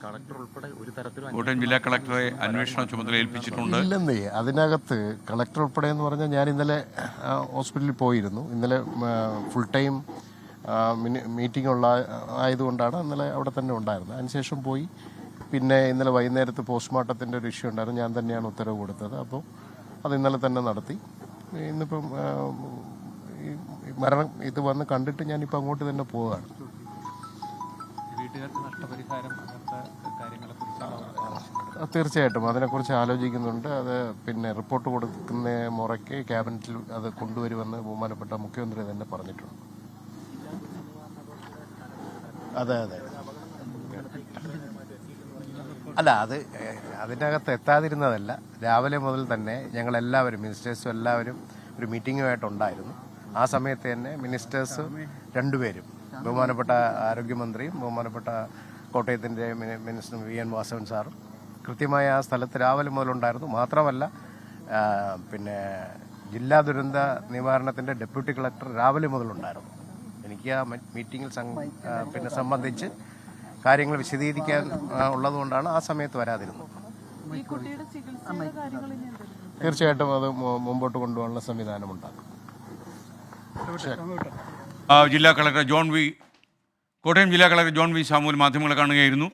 Collector ഉൾപ്പെടെ ഒരു തരത്തിലും കോട്ടയം ജില്ലാ കളക്ടറെ അന്വേഷണ ചുമതല ഏൽപ്പിച്ചിട്ടുണ്ട്. ഇല്ലെന്നേ, അതിനകത്ത് കളക്ടർ ഉൾപ്പെടെ എന്ന് പറഞ്ഞാൽ ഞാൻ ഇന്നലെ ഹോസ്പിറ്റലിൽ പോയിരുന്നു. ഇന്നലെ ഫുൾ ടൈം മീറ്റിംഗ് ആയതുകൊണ്ടാണ് ഇന്നലെ അവിടെ തന്നെ ഉണ്ടായിരുന്നത്. അതിനുശേഷം പോയി. പിന്നെ ഇന്നലെ വൈകുന്നേരത്ത് പോസ്റ്റ്മോർട്ടത്തിൻ്റെ ഒരു ഇഷ്യൂ ഉണ്ടായിരുന്നു. ഞാൻ തന്നെയാണ് ഉത്തരവ് കൊടുത്തത്. അപ്പോൾ അത് ഇന്നലെ തന്നെ നടത്തി. ഇന്നിപ്പം മരണം ഇത് വന്ന് കണ്ടിട്ട് ഞാനിപ്പോൾ അങ്ങോട്ട് തന്നെ പോവുകയാണ്. വീട്ടുകാർക്ക് നഷ്ടപരിഹാരം അങ്ങനത്തെ കാര്യങ്ങളെക്കുറിച്ചാണ് തീർച്ചയായിട്ടും അതിനെക്കുറിച്ച് ആലോചിക്കുന്നുണ്ട്. അത് പിന്നെ റിപ്പോർട്ട് കൊടുക്കുന്ന മുറയ്ക്ക് ക്യാബിനറ്റിൽ അത് കൊണ്ടുവരുമെന്ന് ബഹുമാനപ്പെട്ട മുഖ്യമന്ത്രി തന്നെ പറഞ്ഞിട്ടുണ്ട്. അതെ അല്ല, അതിനകത്ത് എത്താതിരുന്നതല്ല. രാവിലെ മുതൽ തന്നെ ഞങ്ങളെല്ലാവരും മിനിസ്റ്റേഴ്സും എല്ലാവരും ഒരു മീറ്റിങ്ങുമായിട്ടുണ്ടായിരുന്നു. ആ സമയത്ത് തന്നെ മിനിസ്റ്റേഴ്സ് രണ്ടുപേരും, ബഹുമാനപ്പെട്ട ആരോഗ്യമന്ത്രിയും ബഹുമാനപ്പെട്ട കോട്ടയത്തിൻ്റെ മിനിസ്റ്റർ വി.എൻ. വാസവൻ സാറും കൃത്യമായ ആ സ്ഥലത്ത് രാവിലെ മുതലുണ്ടായിരുന്നു. മാത്രമല്ല പിന്നെ ജില്ലാ ദുരന്ത നിവാരണത്തിൻ്റെ ഡെപ്യൂട്ടി കളക്ടർ രാവിലെ മുതലുണ്ടായിരുന്നു. എനിക്ക് ആ മീറ്റിങ്ങിൽ പിന്നെ സംബന്ധിച്ച് കാര്യങ്ങൾ വിശദീകരിക്കാൻ ഉള്ളതുകൊണ്ടാണ് ആ സമയത്ത് വരാതിരുന്നത്. തീർച്ചയായിട്ടും അത് മുമ്പോട്ട് കൊണ്ടുപോകാനുള്ള സംവിധാനമുണ്ടാകും. ജില്ലാ കളക്ടർ കോട്ടയം ജില്ലാ കളക്ടർ ജോൺ വി സാമുവൽ മാധ്യമങ്ങളെ കാണുകയായിരുന്നു.